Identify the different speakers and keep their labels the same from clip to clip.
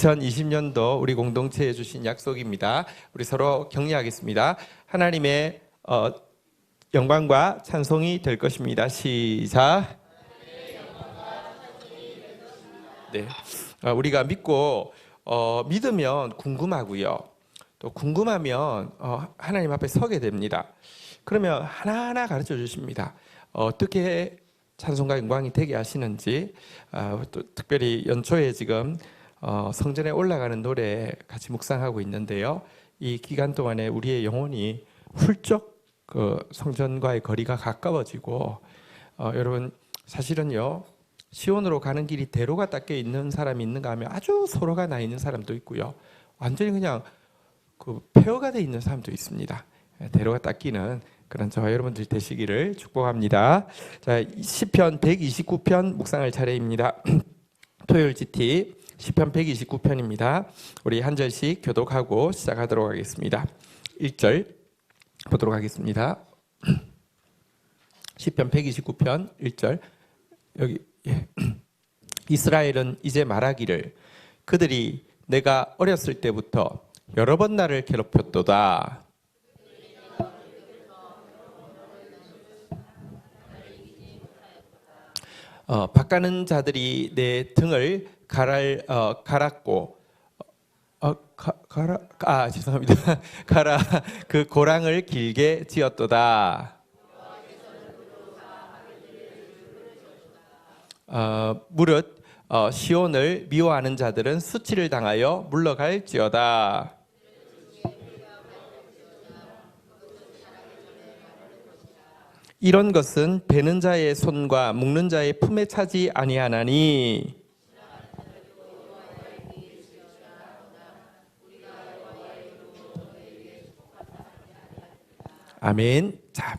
Speaker 1: 2020년도 우리 공동체에 주신 약속입니다. 우리 서로 격려하겠습니다. 하나님의 영광과 찬송이 될 것입니다. 시작. 네, 우리가 믿고 믿으면 궁금하고요. 또 궁금하면 하나님 앞에 서게 됩니다. 그러면 하나하나 가르쳐 주십니다. 어떻게 찬송과 영광이 되게 하시는지, 또 특별히 연초에 지금 성전에 올라가는 노래 같이 묵상하고 있는데요. 이 기간 동안에 우리의 영혼이 훌쩍 그 성전과의 거리가 가까워지고, 여러분 사실은요, 시온으로 가는 길이 대로가 닦여 있는 사람이 있는가 하면 아주 소로가 나 있는 사람도 있고요, 완전히 그냥 그 폐허가 돼 있는 사람도 있습니다. 대로가 닦이는 그런 저와 여러분들 되시기를 축복합니다. 자, 시편 129편 묵상할 차례입니다. 토요일 GT 시편 129편입니다. 우리 한 절씩 교독하고 시작하도록 하겠습니다. 1절 보도록 하겠습니다. 시편 129편 1절. 여기 이스라엘은 이제 말하기를, 그들이 내가 어렸을 때부터 여러 번 나를 괴롭혔도다. 바가는 자들이 내 등을 갈았고, 죄송합니다. 가라 그 고랑을 길게 지었도다. 무릇 시온을 미워하는 자들은 수치를 당하여 물러갈지어다. 이런 것은 베는 자의 손과 묶는 자의 품에 차지 아니하나니. 아멘. 자,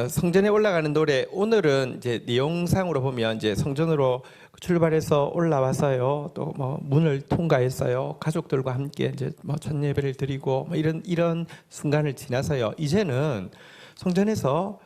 Speaker 1: 성전에 올라가는 노래, 오늘은 이제 내용상으로 보면 이제 성전으로 출발해서 올라와서요, 또 뭐 문을 통과했어요, 가족들과 함께 이제 뭐 첫 예배를 드리고 뭐 이런 순간을 지나서요, 이제는 성전에서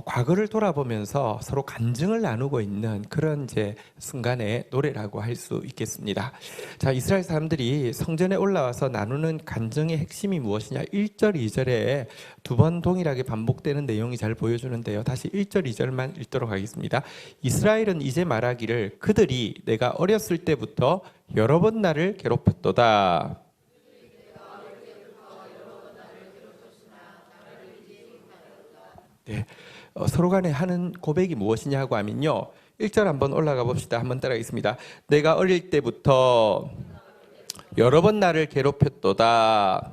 Speaker 1: 과거를 돌아보면서 서로 간증을 나누고 있는 그런 이제 순간의 노래라고 할 수 있겠습니다. 자, 이스라엘 사람들이 성전에 올라와서 나누는 간증의 핵심이 무엇이냐? 1절, 2절에 두 번 동일하게 반복되는 내용이 잘 보여주는데요. 다시 1절, 2절만 읽도록 하겠습니다. 이스라엘은 이제 말하기를, 그들이 내가 어렸을 때부터 여러 번 나를 괴롭혔도다. 네. 서로 간에 하는 고백이 무엇이냐고 하면요, 1절 한번 올라가 봅시다. 한번 따라하겠습니다. 내가 어릴 때부터 여러 번 나를 괴롭혔도다.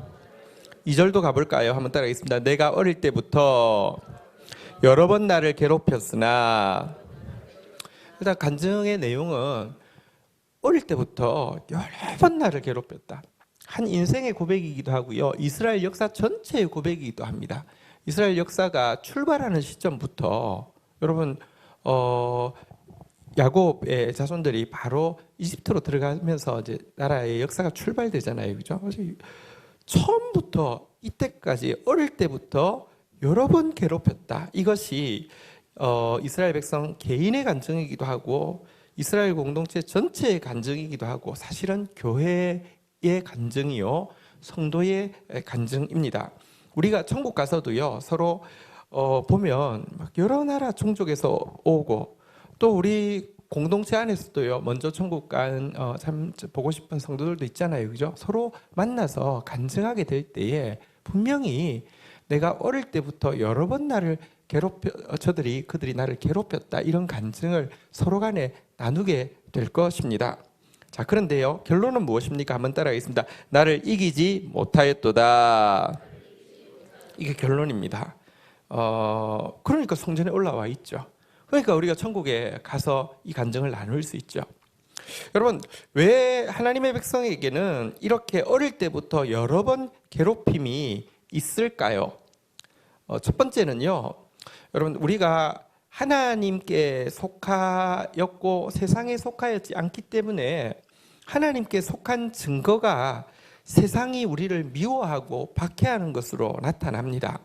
Speaker 1: 2절도 가볼까요? 한번 따라하겠습니다. 내가 어릴 때부터 여러 번 나를 괴롭혔으나. 일단 간증의 내용은 어릴 때부터 여러 번 나를 괴롭혔다, 한 인생의 고백이기도 하고요, 이스라엘 역사 전체의 고백이기도 합니다. 이스라엘 역사가 출발하는 시점부터 여러분 야곱의 자손들이 바로 이집트로 들어가면서 이제 나라의 역사가 출발되잖아요, 그죠? 처음부터 이때까지 어릴 때부터 여러 번 괴롭혔다. 이것이 이스라엘 백성 개인의 간증이기도 하고 이스라엘 공동체 전체의 간증이기도 하고, 사실은 교회의 간증이요, 성도의 간증입니다. 우리가 천국 가서도요, 서로 보면 막 여러 나라 종족에서 오고, 또 우리 공동체 안에서도요, 먼저 천국 간 참 보고 싶은 성도들도 있잖아요, 그죠? 서로 만나서 간증하게 될 때에 분명히 내가 어릴 때부터 여러 번 나를 그들이 나를 괴롭혔다, 이런 간증을 서로 간에 나누게 될 것입니다. 자, 그런데요, 결론은 무엇입니까? 한번 따라하겠습니다. 나를 이기지 못하였도다. 이게 결론입니다. 그러니까 성전에 올라와 있죠. 그러니까 우리가 천국에 가서 이 간증을 나눌 수 있죠. 여러분, 왜 하나님의 백성에게는 이렇게 어릴 때부터 여러 번 괴롭힘이 있을까요? 첫 번째는요, 여러분, 우리가 하나님께 속하였고 세상에 속하였지 않기 때문에 하나님께 속한 증거가 세상이 우리를 미워하고 박해하는 것으로 나타납니다.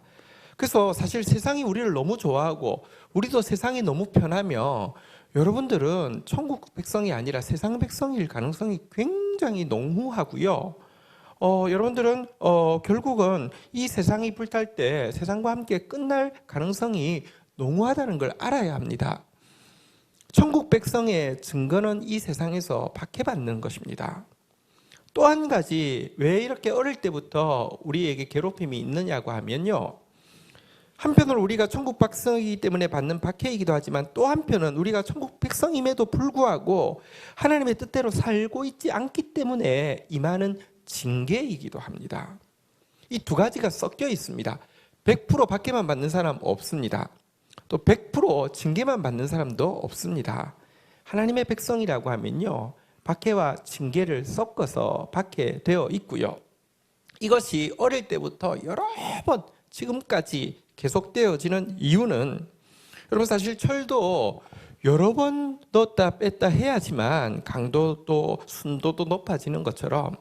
Speaker 1: 그래서 사실 세상이 우리를 너무 좋아하고 우리도 세상이 너무 편하며 여러분들은 천국 백성이 아니라 세상 백성일 가능성이 굉장히 굉장히 농후하고요. 여러분들은 결국은 이 세상이 불탈 때 세상과 함께 끝날 가능성이 농후하다는 걸 알아야 합니다. 천국 백성의 증거는 이 세상에서 박해받는 것입니다. 또 한 가지, 왜 이렇게 어릴 때부터 우리에게 괴롭힘이 있느냐고 하면요, 한편으로 우리가 천국 백성이기 때문에 받는 박해이기도 하지만 또 한편은 우리가 천국 백성임에도 불구하고 하나님의 뜻대로 살고 있지 않기 때문에 임하는 징계이기도 합니다. 이 두 가지가 섞여 있습니다. 100% 박해만 받는 사람 없습니다. 또 100% 징계만 받는 사람도 없습니다. 하나님의 백성이라고 하면요, 박해와 징계를 섞어서 받게 되어 있고요. 이것이 어릴 때부터 여러 번 지금까지 계속되어지는 이유는, 여러분 사실 철도 여러 번 넣었다 뺐다 해야지만 강도도 순도도 높아지는 것처럼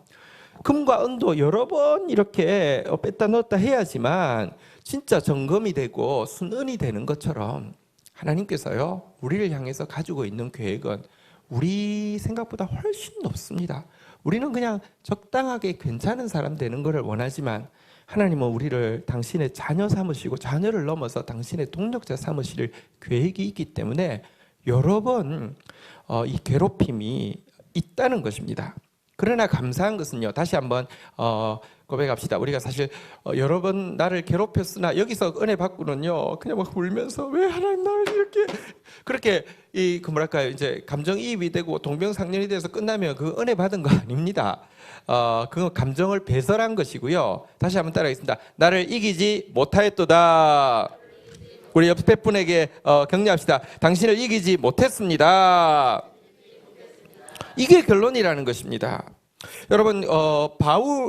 Speaker 1: 금과 은도 여러 번 이렇게 뺐다 넣었다 해야지만 진짜 정금이 되고 순은이 되는 것처럼 하나님께서요, 우리를 향해서 가지고 있는 계획은 우리 생각보다 훨씬 높습니다. 우리는 그냥 적당하게 괜찮은 사람 되는 것을 원하지만 하나님은 우리를 당신의 자녀 삼으시고 자녀를 넘어서 당신의 동력자 삼으실 계획이 있기 때문에 여러 번 이 괴롭힘이 있다는 것입니다. 그러나 감사한 것은요, 다시 한번 고백합시다. 우리가 사실 여러 번 나를 괴롭혔으나 여기서 은혜 받고는요, 그냥 막 울면서 왜 하나님 나를 이렇게 그렇게 뭐랄까요, 이제 감정이입이 되고 동병상련이 돼서 끝나면 그 은혜 받은 거 아닙니다. 그건 감정을 배설한 것이고요. 다시 한번 따라하겠습니다. 나를 이기지 못하였도다. 우리 옆에 분에게 격려합시다. 당신을 이기지 못했습니다. 이게 결론이라는 것입니다. 여러분,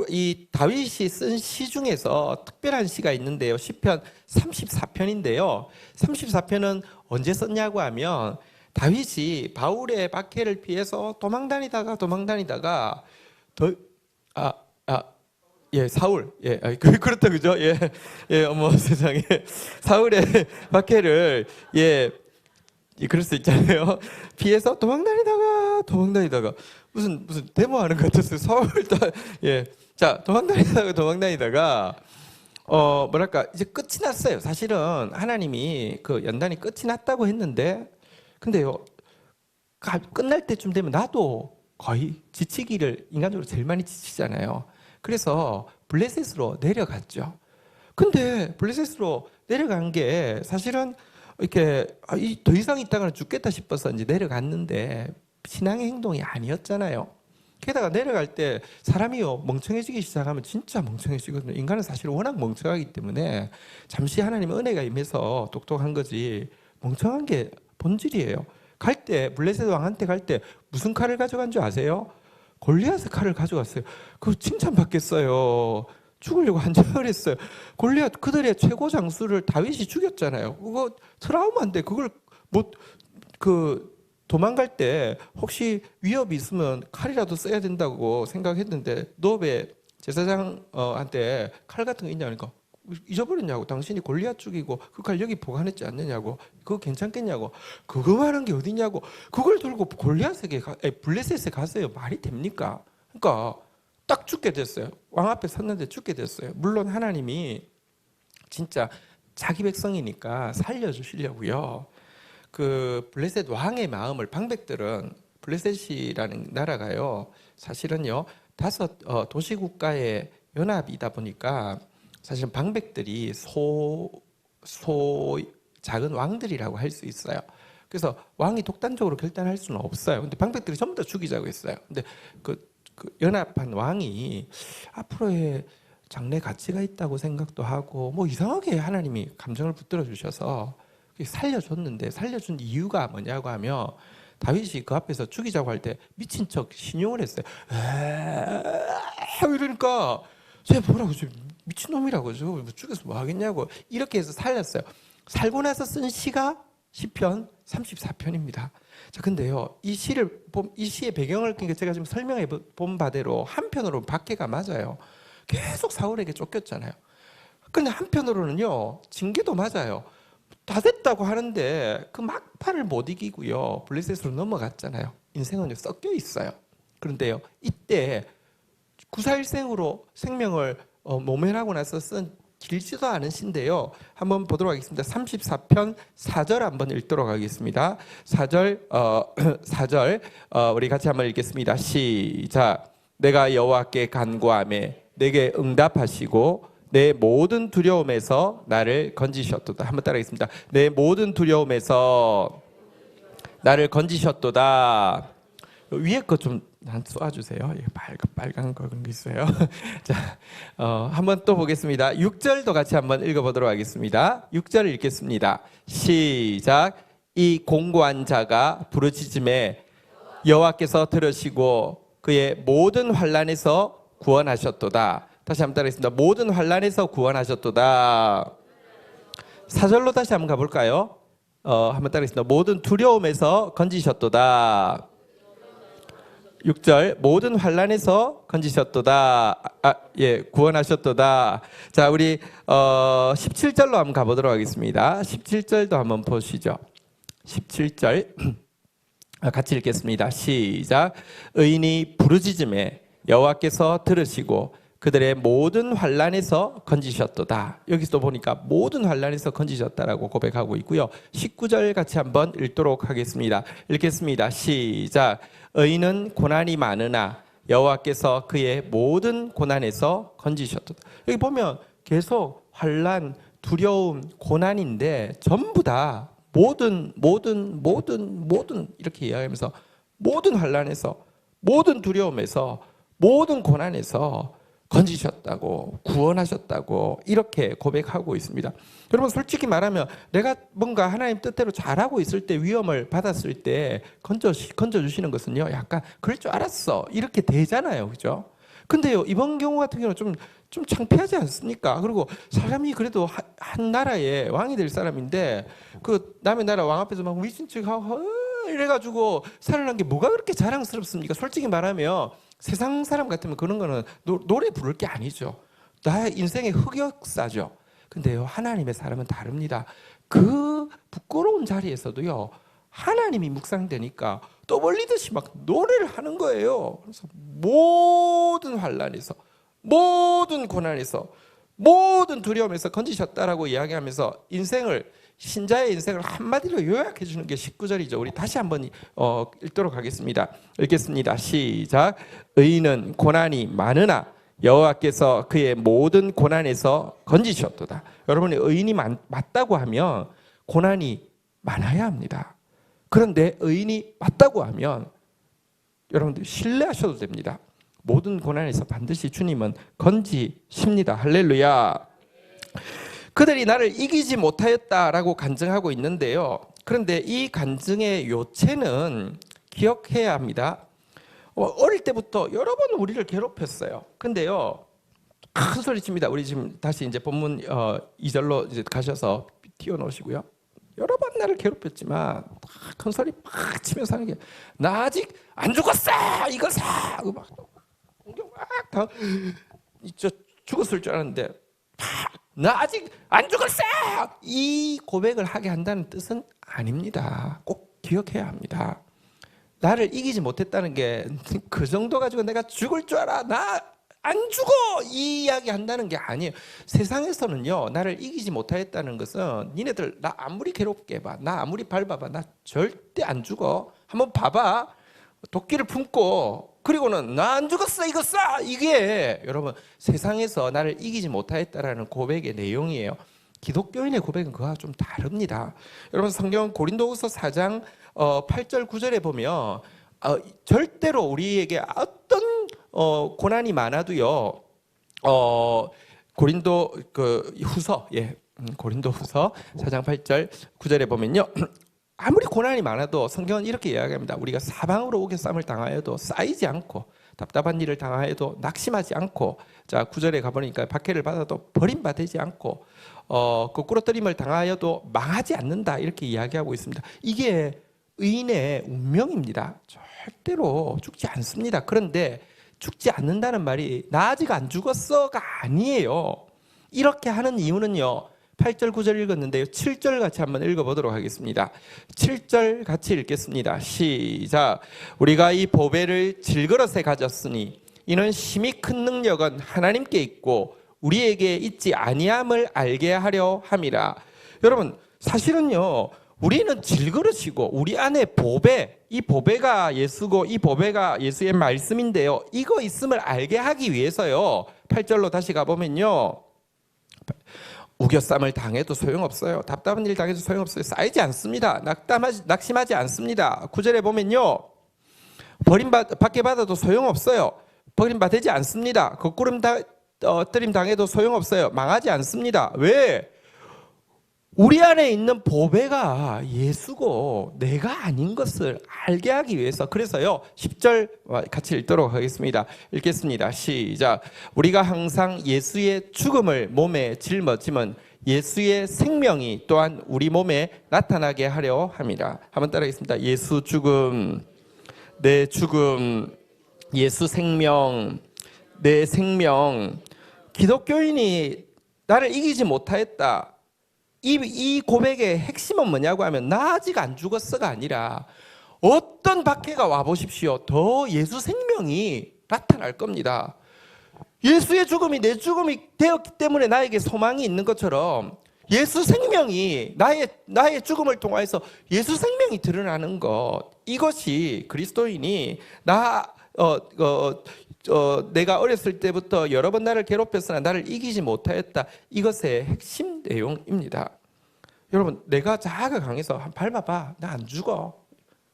Speaker 1: 이 다윗이 쓴 시 중에서 특별한 시가 있는데요. 시편 34편인데요. 34편은 언제 썼냐고 하면 다윗이 바울의 박해를 피해서 도망다니다가 사울, 그렇다 그죠? 어머 세상에, 사울의 박해를 그럴 수 있잖아요. 피해서 도망다니다가 무슨 데모하는 것 같았어요. 서울 자, 도망다니다가 뭐랄까, 이제 끝이 났어요. 사실은 하나님이 그 연단이 끝이 났다고 했는데, 근데요, 끝날 때쯤 되면 나도 거의 지치기를 인간적으로 제일 많이 지치잖아요. 그래서 블레셋으로 내려갔죠. 근데 블레셋으로 내려간 게 사실은 이렇게 더 이상 있다가는 죽겠다 싶어서 이제 내려갔는데 신앙의 행동이 아니었잖아요. 게다가 내려갈 때 사람이요, 멍청해지기 시작하면 진짜 멍청해지거든요. 인간은 사실 워낙 멍청하기 때문에 잠시 하나님의 은혜가 임해서 똑똑한 거지 멍청한 게 본질이에요. 갈 때 블레셋 왕한테 갈 때 무슨 칼을 가져간 줄 아세요? 골리앗의 칼을 가져갔어요. 그거 칭찬받겠어요. 죽으려고 한정을 했어요. 골리앗 그들의 최고 장수를 다윗이 죽였잖아요. 그거 트라우마인데 그걸 도망갈 때 혹시 위협이 있으면 칼이라도 써야 된다고 생각했는데 노베 제사장한테 칼 같은 거 있냐니까 잊어버렸냐고. 당신이 골리앗 죽이고 그 칼 여기 보관했지 않느냐고. 그거 괜찮겠냐고. 그거 말한 게 어디냐고. 그걸 들고 블레셋에 갔어요. 말이 됩니까? 그러니까 딱 죽게 됐어요. 왕 앞에 섰는데 죽게 됐어요. 물론 하나님이 진짜 자기 백성이니까 살려주시려고요. 그 블레셋 왕의 마음을, 방백들은 블레셋이라는 나라가요, 사실은요 5 도시국가의 연합이다 보니까 사실 방백들이 작은 왕들이라고 할 수 있어요. 그래서 왕이 독단적으로 결단할 수는 없어요. 근데 방백들이 전부 다 죽이자고 했어요. 근데 그 연합한 왕이 앞으로의 장래 가치가 있다고 생각도 하고 뭐 이상하게 하나님이 감정을 붙들어 주셔서 살려줬는데, 살려준 이유가 뭐냐고 하면 다윗이 그 앞에서 죽이자고 할 때 미친 척 신용을 했어요. 이러니까 제가 뭐라고, 미친놈이라고, 죽여서 뭐 하겠냐고 이렇게 해서 살렸어요. 살고 나서 쓴 시가 시편 34편입니다. 자, 근데요, 이 시의 배경을 제가 지금 설명해 본 바대로 한편으로 박해가 맞아요. 계속 사울에게 쫓겼잖아요. 근데 한편으로는요, 징계도 맞아요. 다 됐다고 하는데 그 막판을 못 이기고요, 블레셋으로 넘어갔잖아요. 인생은 섞여 있어요. 그런데요, 이때 구사일생으로 생명을 모면하고 나서 쓴 길지도 않은 시인데요. 한번 보도록 하겠습니다. 34편 4절 한번 읽도록 하겠습니다. 4절, 4절 우리 같이 한번 읽겠습니다. 시작. 내가 여호와께 간구하매 내게 응답하시고 내 모든 두려움에서 나를 건지셨도다. 한번 따라하겠습니다. 내 모든 두려움에서 나를 건지셨도다. 위에 거 좀 쏘아주세요. 빨간 거 그런 게 있어요. 자, 한번 또 보겠습니다. 6절도 같이 한번 읽어보도록 하겠습니다. 6절을 읽겠습니다. 시작. 이 공고한 자가 부르짖음에 여호와께서 들으시고 그의 모든 환난에서 구원하셨도다. 다시 한번 따라하겠습니다. 모든 환난에서 구원하셨도다. 4절로 다시 한번 가볼까요? 한번 따라하겠습니다. 모든 두려움에서 건지셨도다. 6절 모든 환난에서 건지셨도다. 구원하셨도다. 자, 우리 17절로 한번 가보도록 하겠습니다. 17절도 한번 보시죠. 17절 같이 읽겠습니다. 시작. 의인이 부르짖음에 여호와께서 들으시고 그들의 모든 환난에서 건지셨도다. 여기서 보니까 모든 환난에서 건지셨다라고 고백하고 있고요. 19절 같이 한번 읽도록 하겠습니다. 읽겠습니다. 시작. 의인은 고난이 많으나 여호와께서 그의 모든 고난에서 건지셨도다. 여기 보면 계속 환난, 두려움, 고난인데 전부 다 모든 이렇게 이야기하면서 모든 환난에서, 모든 두려움에서, 모든 고난에서 건지셨다고, 구원하셨다고 이렇게 고백하고 있습니다. 여러분, 솔직히 말하면 내가 뭔가 하나님 뜻대로 잘하고 있을 때, 위험을 받았을 때 건져주시는 것은요, 약간 그럴 줄 알았어 이렇게 되잖아요, 그죠? 근데요, 이번 경우 같은 경우는 좀 창피하지 않습니까? 그리고 사람이 그래도 한 나라의 왕이 될 사람인데 그 남의 나라 왕 앞에서 막 위신척하고 이래가지고 살아난 게 뭐가 그렇게 자랑스럽습니까? 솔직히 말하면 세상 사람 같으면 그런 거는 노래 부를 게 아니죠. 나의 인생의 흑역사죠. 근데요, 하나님의 사람은 다릅니다. 그 부끄러운 자리에서도요, 하나님이 묵상되니까 떠벌리듯이 막 노래를 하는 거예요. 그래서 모든 환난에서, 모든 고난에서, 모든 두려움에서 건지셨다라고 이야기하면서 신자의 인생을 한마디로 요약해 주는 게 19절이죠. 우리 다시 한번 읽도록 하겠습니다. 읽겠습니다. 시작. 의인은 고난이 많으나 여호와께서 그의 모든 고난에서 건지셨도다. 여러분이 의인이 맞다고 하면 고난이 많아야 합니다. 그런데 의인이 맞다고 하면 여러분들 신뢰하셔도 됩니다. 모든 고난에서 반드시 주님은 건지십니다. 할렐루야. 그들이 나를 이기지 못하였다라고 간증하고 있는데요. 그런데 이 간증의 요체는 기억해야 합니다. 어릴 때부터 여러 번 우리를 괴롭혔어요. 근데요, 큰 소리 칩니다. 우리 지금 다시 이제 본문 2절로 이제 가셔서 띄워놓으시고요. 여러 번 나를 괴롭혔지만 큰 소리 막 치면서 하는 게, 나 아직 안 죽었어! 이거 사! 막 공격 막 죽었을 줄 알았는데, 나 아직 안 죽었어! 이 고백을 하게 한다는 뜻은 아닙니다. 꼭 기억해야 합니다. 나를 이기지 못했다는 게 그 정도 가지고 내가 죽을 줄 알아, 나 안 죽어, 이 이야기 한다는 게 아니에요. 세상에서는요, 나를 이기지 못하였다는 것은 니네들 나 아무리 괴롭게 해봐, 나 아무리 밟아봐, 나 절대 안 죽어. 한번 봐봐. 도끼를 품고 그리고는 나 안 죽었어, 이거 쏴! 이게 여러분 세상에서 나를 이기지 못하였다라는 고백의 내용이에요. 기독교인의 고백은 그와 좀 다릅니다. 여러분, 성경 고린도후서 4장 8절 9절에 보면 절대로 우리에게 어떤 고난이 많아도요, 고린도 후서, 고린도후서 4장 8절 9절에 보면요, 아무리 고난이 많아도 성경은 이렇게 이야기합니다. 우리가 사방으로 우겨쌈을 당하여도 쌓이지 않고, 답답한 일을 당하여도 낙심하지 않고, 자 9절에 가보니까 박해를 받아도 버림받지 않고, 거꾸로뜨림을 당하여도 망하지 않는다, 이렇게 이야기하고 있습니다. 이게 의인의 운명입니다. 절대로 죽지 않습니다. 그런데 죽지 않는다는 말이 나 아직 안 죽었어가 아니에요. 이렇게 하는 이유는요, 8절 9절 읽었는데요. 7절 같이 한번 읽어보도록 하겠습니다. 7절 같이 읽겠습니다. 시작. 우리가 이 보배를 질그릇에 가졌으니 이는 심히 큰 능력은 하나님께 있고 우리에게 있지 아니함을 알게 하려 함이라. 여러분, 사실은요, 우리는 질그릇이고 우리 안에 보배, 이 보배가 예수고 이 보배가 예수의 말씀인데요, 이거 있음을 알게 하기 위해서요, 8절로 다시 가보면요, 우겨쌈을 당해도 소용없어요. 답답한 일 당해도 소용없어요. 쌓이지 않습니다. 낙심하지 않습니다. 9절에 보면요, 버림받게 받아도 소용없어요. 버림받지 않습니다. 거꾸름 뜨림 당해도 소용없어요. 망하지 않습니다. 왜? 우리 안에 있는 보배가 예수고 내가 아닌 것을 알게 하기 위해서. 그래서요, 10절 같이 읽도록 하겠습니다. 읽겠습니다. 시작. 우리가 항상 예수의 죽음을 몸에 짊어지면 예수의 생명이 또한 우리 몸에 나타나게 하려 함이라. 한번 따라하겠습니다. 예수 죽음, 내 죽음, 예수 생명, 내 생명. 기독교인이 나를 이기지 못하였다, 이 고백의 핵심은 뭐냐고 하면, 나 아직 안 죽었어가 아니라 어떤 박해가 와보십시오, 더 예수 생명이 나타날 겁니다. 예수의 죽음이 내 죽음이 되었기 때문에 나에게 소망이 있는 것처럼 예수 생명이 나의 죽음을 통해서 예수 생명이 드러나는 것, 이것이 그리스도인이 내가 어렸을 때부터 여러 번 나를 괴롭혔으나 나를 이기지 못하였다, 이것의 핵심 내용입니다. 여러분, 내가 자아가 강해서 밟아봐, 나 안 죽어.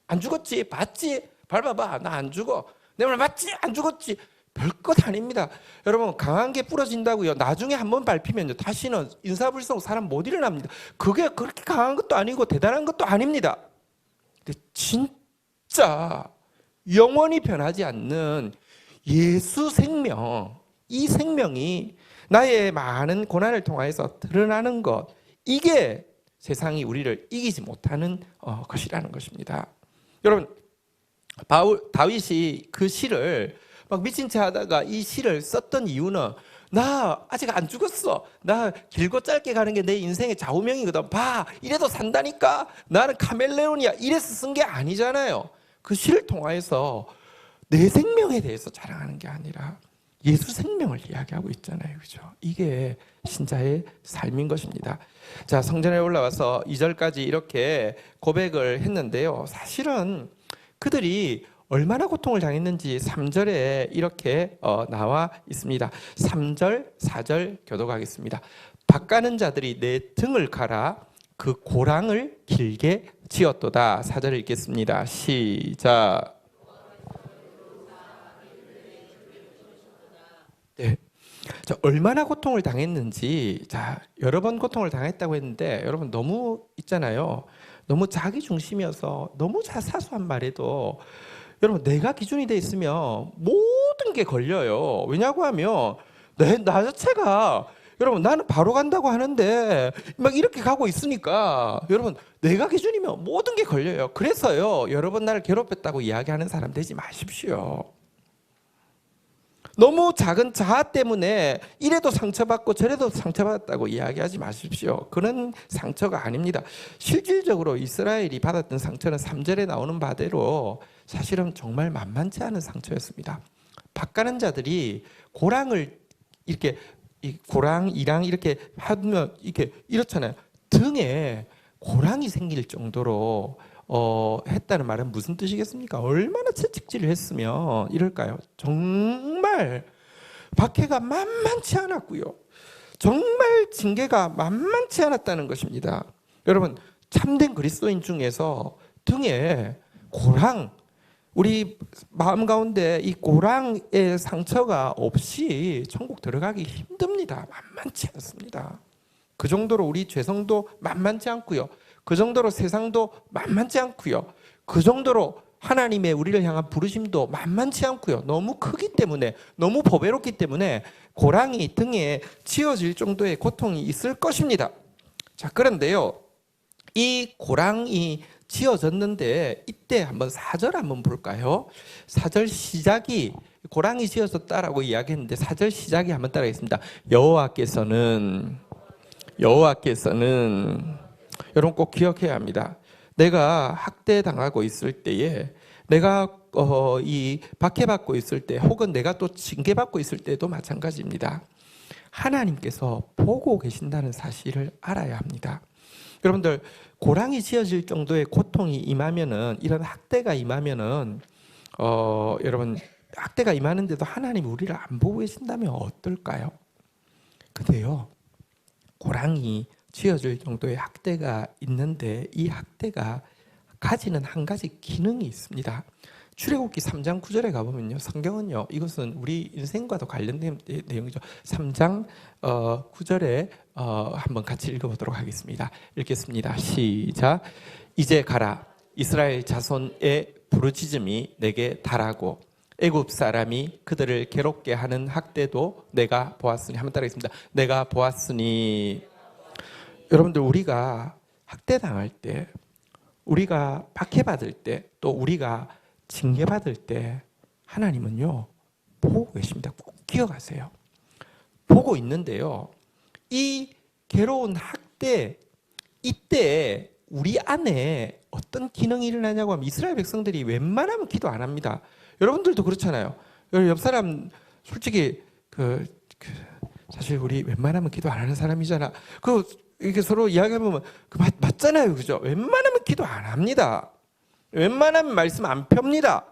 Speaker 1: 안 죽었지? 봤지? 밟아봐, 나 안 죽어. 내 말 맞지? 안 죽었지? 별것 아닙니다. 여러분, 강한 게 부러진다고요, 나중에 한번 밟히면요, 다시는 인사불성 사람 못 일어납니다. 그게 그렇게 강한 것도 아니고 대단한 것도 아닙니다. 근데 진짜 영원히 변하지 않는 예수 생명, 이 생명이 나의 많은 고난을 통해서 드러나는 것, 이게 세상이 우리를 이기지 못하는 것이라는 것입니다. 여러분, 다윗이 그 시를 막 미친 체 하다가 이 시를 썼던 이유는, 나 아직 안 죽었어, 나 길고 짧게 가는 게 내 인생의 좌우명이거든, 봐, 이래도 산다니까, 나는 카멜레온이야, 이래서 쓴 게 아니잖아요. 그 시를 통해서 내 생명에 대해서 자랑하는 게 아니라 예수 생명을 이야기하고 있잖아요. 그죠? 이게 신자의 삶인 것입니다. 자, 성전에 올라와서 2절까지 이렇게 고백을 했는데요, 사실은 그들이 얼마나 고통을 당했는지 3절에 이렇게 나와 있습니다. 3절, 4절 교독하겠습니다. 밭가는 자들이 내 등을 갈아 그 고랑을 길게 지었도다. 4절 읽겠습니다. 시작. 네. 자, 얼마나 고통을 당했는지, 자, 여러 번 고통을 당했다고 했는데, 여러분 너무 있잖아요, 너무 자기 중심이어서 너무 사소한 말에도 여러분 내가 기준이 돼 있으면 모든 게 걸려요. 왜냐고 하면 나 자체가, 여러분 나는 바로 간다고 하는데 막 이렇게 가고 있으니까, 여러분 내가 기준이면 모든 게 걸려요. 그래서요, 여러 번 나를 괴롭혔다고 이야기하는 사람 되지 마십시오. 너무 작은 자아 때문에 이래도 상처받고 저래도 상처받았다고 이야기하지 마십시오. 그런 상처가 아닙니다. 실질적으로 이스라엘이 받았던 상처는 3절에 나오는 바대로 사실은 정말 만만치 않은 상처였습니다. 밭가는 자들이 고랑을 이렇게, 고랑, 이랑 이렇게 하면 이렇게 이렇잖아요. 등에 고랑이 생길 정도로 했다는 말은 무슨 뜻이겠습니까? 얼마나 채찍질을 했으면 이럴까요? 정말 박해가 만만치 않았고요, 정말 징계가 만만치 않았다는 것입니다. 여러분, 참된 그리스도인 중에서 등에 고랑, 우리 마음 가운데 이 고랑의 상처가 없이 천국 들어가기 힘듭니다. 만만치 않습니다. 그 정도로 우리 죄성도 만만치 않고요, 그 정도로 세상도 만만치 않고요, 그 정도로 하나님의 우리를 향한 부르심도 만만치 않고요, 너무 크기 때문에, 너무 보배롭기 때문에 고랑이 등에 지어질 정도의 고통이 있을 것입니다. 자, 그런데요, 이 고랑이 지어졌는데 이때 한번 4절 한번 볼까요? 4절 시작이 고랑이 지어졌다라고 이야기했는데 4절 시작이 한번 따라하겠습니다. 여호와께서는 여러분 꼭 기억해야 합니다. 내가 학대당하고 있을 때에 내가 이 박해받고 있을 때 혹은 내가 또 징계받고 있을 때도 마찬가지입니다. 하나님께서 보고 계신다는 사실을 알아야 합니다. 여러분들 고랑이 지어질 정도의 고통이 임하면은 이런 학대가 임하면은 여러분 학대가 임하는데도 하나님이 우리를 안 보고 계신다면 어떨까요? 근데요 고랑이 지어질 정도의 학대가 있는데 이 학대가 가지는 한 가지 기능이 있습니다. 출애굽기 3장 9절에 가보면요 성경은요 이것은 우리 인생과도 관련된 내용이죠. 3장 9절에 한번 같이 읽어보도록 하겠습니다. 읽겠습니다. 시작. 이제 가라 이스라엘 자손의 부르짖음이 내게 달하고 애굽 사람이 그들을 괴롭게 하는 학대도 내가 보았으니. 한번 따라하겠습니다. 내가 보았으니. 여러분들 우리가 학대당할 때 우리가 박해받을 때 또 우리가 징계받을 때 하나님은요 보고 계십니다. 꼭 기억하세요. 보고 있는데요 이 괴로운 학대 이때 우리 안에 어떤 기능이 일어나냐고 하면 이스라엘 백성들이 웬만하면 기도 안 합니다. 여러분들도 그렇잖아요. 옆 사람 솔직히 사실 우리 웬만하면 기도 안 하는 사람이잖아. 이렇게 서로 이야기하면 맞잖아요, 그죠? 웬만하면 기도 안 합니다. 웬만하면 말씀 안 펴니다.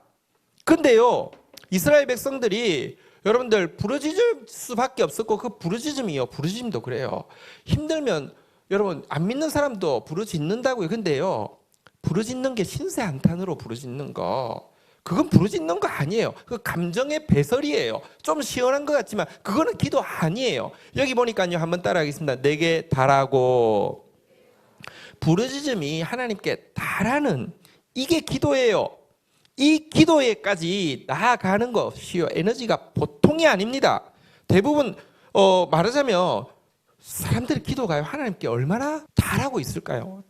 Speaker 1: 근데요, 이스라엘 백성들이 여러분들 부르짖을 수밖에 없었고 그 부르짖음도 그래요. 힘들면 여러분 안 믿는 사람도 부르짖는다고요. 근데요, 부르짖는 게 신세 한탄으로 부르짖는 거. 그건 부르짖는 거 아니에요. 그 감정의 배설이에요. 좀 시원한 것 같지만 그거는 기도 아니에요. 여기 보니까요. 한번 따라하겠습니다. 내게 달하고. 부르짖음이 하나님께 달하는 이게 기도예요. 이 기도에까지 나아가는 것이요. 에너지가 보통이 아닙니다. 대부분 말하자면 사람들의 기도가 하나님께 얼마나 달하고 있을까요?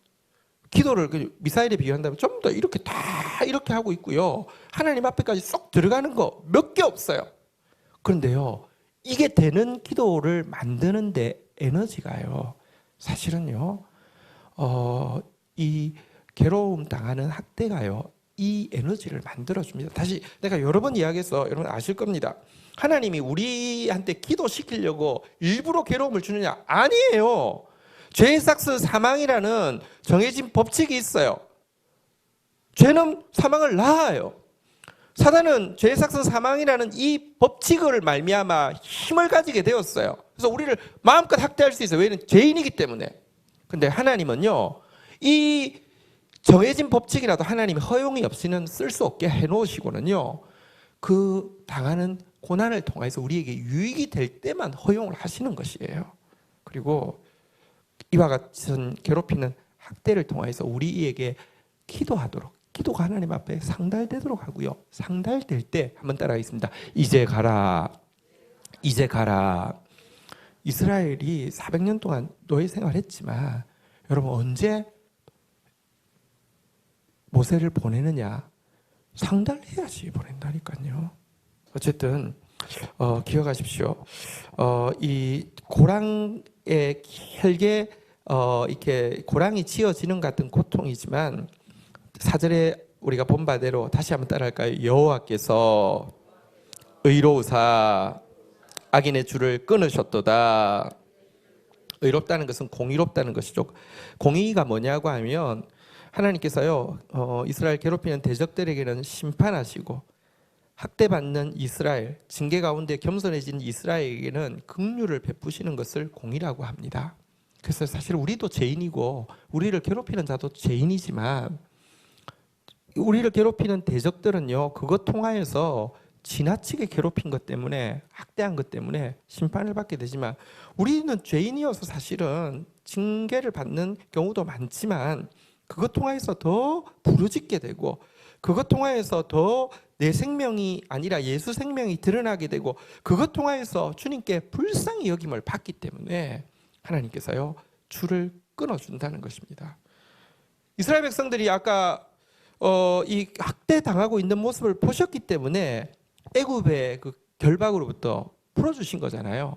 Speaker 1: 기도를 미사일에 비유한다면 좀 더 이렇게 다 이렇게 하고 있고요. 하나님 앞에까지 쏙 들어가는 거 몇 개 없어요. 그런데요, 이게 되는 기도를 만드는데 에너지가요. 사실은요, 이 괴로움 당하는 학대가요, 이 에너지를 만들어줍니다. 다시 내가 여러 번 이야기해서 여러분 아실 겁니다. 하나님이 우리한테 기도시키려고 일부러 괴로움을 주느냐? 아니에요. 죄의 삭스 사망이라는 정해진 법칙이 있어요. 죄는 사망을 낳아요. 사단은 죄의 삭스 사망이라는 이 법칙을 말미암아 힘을 가지게 되었어요. 그래서 우리를 마음껏 학대할 수 있어요. 왜냐하면 죄인이기 때문에. 근데 하나님은요, 이 정해진 법칙이라도 하나님이 허용이 없이는 쓸 수 없게 해놓으시고는요, 그 당하는 고난을 통해서 우리에게 유익이 될 때만 허용을 하시는 것이에요. 그리고 이와 같은 괴롭히는 학대를 통해서 우리에게 기도가 하나님 앞에 상달되도록 하고요. 상달될 때 한번 따라하겠습니다. 이제 가라. 이제 가라. 이스라엘이 400년 동안 노예 생활했지만 여러분 언제 모세를 보내느냐? 상달해야지 보낸다니까요. 어쨌든 기억하십시오. 이 고랑의 혈계 이렇게 고랑이 지어지는 같은 고통이지만 4절에 우리가 본 바대로 다시 한번 따라할까요? 여호와께서 의로우사 악인의 줄을 끊으셨도다. 의롭다는 것은 공의롭다는 것이죠. 공의가 뭐냐고 하면 하나님께서요 이스라엘 괴롭히는 대적들에게는 심판하시고 학대받는 이스라엘, 징계 가운데 겸손해진 이스라엘에게는 긍휼을 베푸시는 것을 공의라고 합니다. 그래서 사실 우리도 죄인이고 우리를 괴롭히는 자도 죄인이지만 우리를 괴롭히는 대적들은요 그것 통하여서 지나치게 괴롭힌 것 때문에 학대한 것 때문에 심판을 받게 되지만 우리는 죄인이어서 사실은 징계를 받는 경우도 많지만 그것 통하여서 더 부르짖게 되고 그것 통하여서 더 내 생명이 아니라 예수 생명이 드러나게 되고 그것 통하여서 주님께 불쌍히 여김을 받기 때문에 하나님께서요 줄을 끊어준다는 것입니다. 이스라엘 백성들이 아까 이 학대 당하고 있는 모습을 보셨기 때문에 애굽의 그 결박으로부터 풀어주신 거잖아요.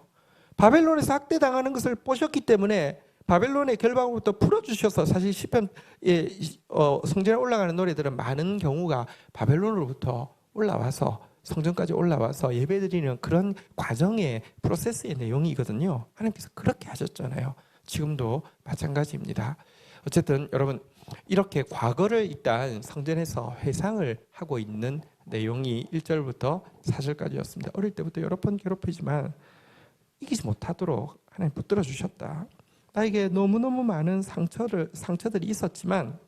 Speaker 1: 바벨론에서 학대 당하는 것을 보셨기 때문에 바벨론의 결박으로부터 풀어주셔서 사실 시편 성전에 올라가는 노래들은 많은 경우가 바벨론으로부터 올라와서 성전까지 올라와서 예배드리는 그런 과정의 프로세스의 내용이거든요. 하나님께서 그렇게 하셨잖아요. 지금도 마찬가지입니다. 어쨌든 여러분 이렇게 과거를 일단 성전에서 회상을 하고 있는 내용이 1절부터 4절까지였습니다. 어릴 때부터 여러 번 괴롭히지만 이기지 못하도록 하나님 붙들어 주셨다. 나에게 너무너무 많은 상처들이 있었지만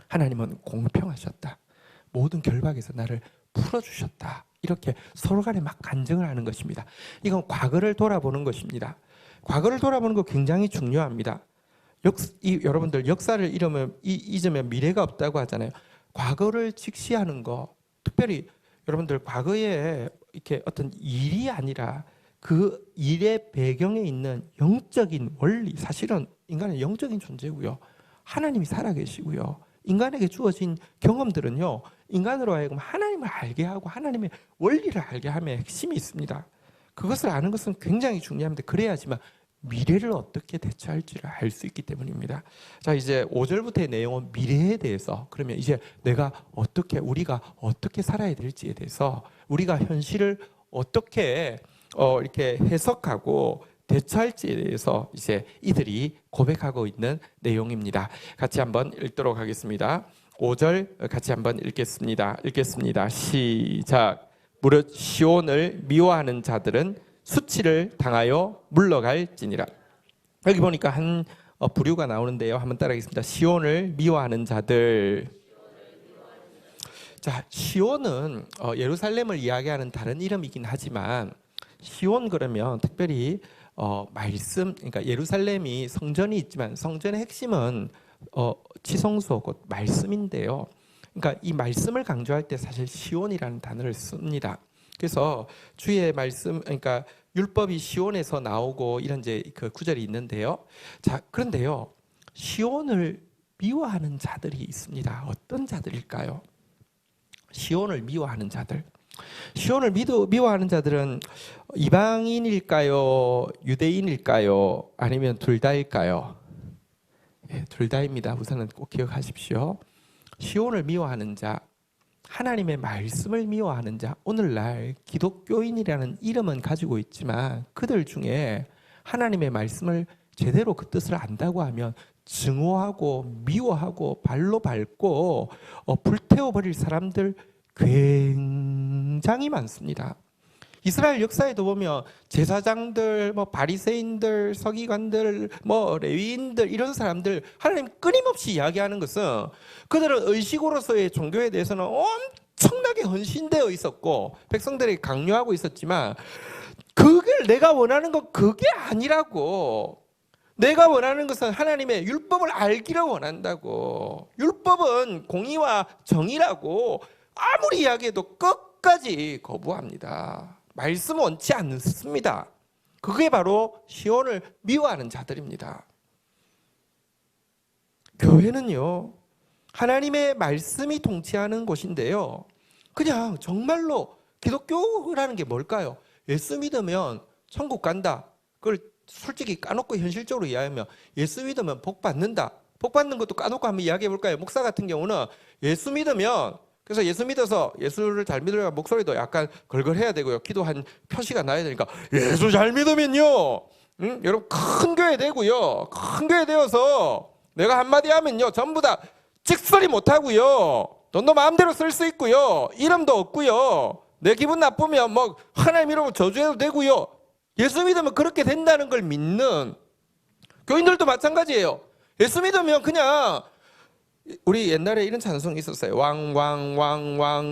Speaker 1: 하나님은 공평하셨다. 모든 결박에서 나를 풀어주셨다. 이렇게 서로 간에 막 간증을 하는 것입니다. 이건 과거를 돌아보는 것입니다. 과거를 돌아보는 거 굉장히 중요합니다. 여러분들 역사를 잊으면 미래가 없다고 하잖아요. 과거를 직시하는 거, 특별히 여러분들 과거에 이렇게 어떤 일이 아니라 그 일의 배경에 있는 영적인 원리, 사실은 인간은 영적인 존재고요. 하나님이 살아계시고요. 인간에게 주어진 경험들은요, 인간으로 하여금 하나님을 알게 하고 하나님의 원리를 알게 함의 핵심이 있습니다. 그것을 아는 것은 굉장히 중요합니다. 그래야지만 미래를 어떻게 대처할지를 알 수 있기 때문입니다. 자, 이제 5절부터의 내용은 미래에 대해서, 그러면 이제 우리가 어떻게 살아야 될지에 대해서, 우리가 현실을 어떻게 이렇게 해석하고 대처할지에 대해서 이제 이들이 고백하고 있는 내용입니다. 같이 한번 읽도록 하겠습니다. 5절 같이 한번 읽겠습니다. 시작. 무릇 시온을 미워하는 자들은 수치를 당하여 물러갈지니라. 여기 보니까 한 부류가 나오는데요. 한번 따라하겠습니다. 시온을 미워하는 자들. 자, 시온은 예루살렘을 이야기하는 다른 이름이긴 하지만 시온 그러면 특별히 말씀, 그러니까 예루살렘이 성전이 있지만 성전의 핵심은 지성소 곧 말씀인데요. 그러니까 이 말씀을 강조할 때 사실 시온이라는 단어를 씁니다. 그래서 주의 말씀, 그러니까 율법이 시온에서 나오고 이런 이제 그 구절이 있는데요. 자, 그런데요, 시온을 미워하는 자들이 있습니다. 어떤 자들일까요? 시온을 미워하는 자들. 시온을 미워하는 자들은 이방인일까요? 유대인일까요? 아니면 둘 다일까요? 네, 둘 다입니다. 우선은 꼭 기억하십시오. 시온을 미워하는 자, 하나님의 말씀을 미워하는 자, 오늘날 기독교인이라는 이름은 가지고 있지만 그들 중에 하나님의 말씀을 제대로 그 뜻을 안다고 하면 증오하고 미워하고 발로 밟고 불태워버릴 사람들 굉장히 많습니다. 이스라엘 역사에도 보면 제사장들, 바리새인들, 서기관들, 레위인들 이런 사람들 하나님 끊임없이 이야기하는 것은 그들은 의식으로서의 종교에 대해서는 엄청나게 헌신되어 있었고 백성들에게 강요하고 있었지만 그걸 내가 원하는 건 그게 아니라고. 내가 원하는 것은 하나님의 율법을 알기를 원한다고. 율법은 공의와 정의라고 아무리 이야기해도 끝까지 거부합니다. 말씀 원치 않습니다. 그게 바로 시온을 미워하는 자들입니다. 교회는요, 하나님의 말씀이 통치하는 곳인데요. 그냥 정말로 기독교라는 게 뭘까요? 예수 믿으면 천국 간다. 그걸 솔직히 까놓고 현실적으로 이야기하면 예수 믿으면 복 받는다. 복 받는 것도 까놓고 한번 이야기해 볼까요? 목사 같은 경우는 예수 믿으면, 그래서 예수 믿어서 예수를 잘 믿으려면 목소리도 약간 걸걸해야 되고요. 기도한 표시가 나야 되니까 예수 잘 믿으면요, 여러분 큰 교회 되고요. 큰 교회 되어서 내가 한마디 하면요 전부 다 찍소리 못하고요. 돈도 마음대로 쓸 수 있고요. 이름도 없고요. 내 기분 나쁘면 하나님 이름으로 저주해도 되고요. 예수 믿으면 그렇게 된다는 걸 믿는 교인들도 마찬가지예요. 예수 믿으면 그냥, 우리 옛날에 이런 찬송이 있었어요. 왕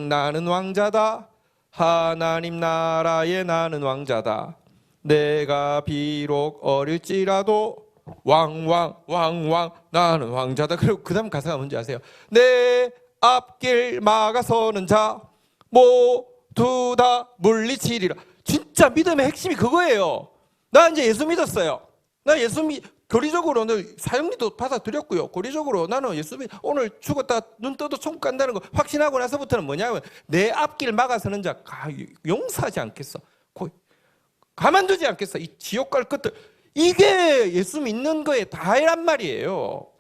Speaker 1: 나는 왕자다. 하나님 나라에 나는 왕자다. 내가 비록 어릴지라도 왕 나는 왕자다. 그리고 그 다음 가사가 뭔지 아세요? 내 앞길 막아서는 자 모두 다 물리치리라. 진짜 믿음의 핵심이 그거예요. 나 이제 예수 믿었어요. 나 교리적으로는 사형리도 받아들였고요. 고리적으로 나는 예수 오늘 죽었다 눈 떠도 천국 간다는 거 확신하고 나서부터는 뭐냐면 내 앞길 막아서는 자 용서하지 않겠어. 가만두지 않겠어. 이 지옥 갈 것들 이게 예수 믿는 거에 다란 말이에요.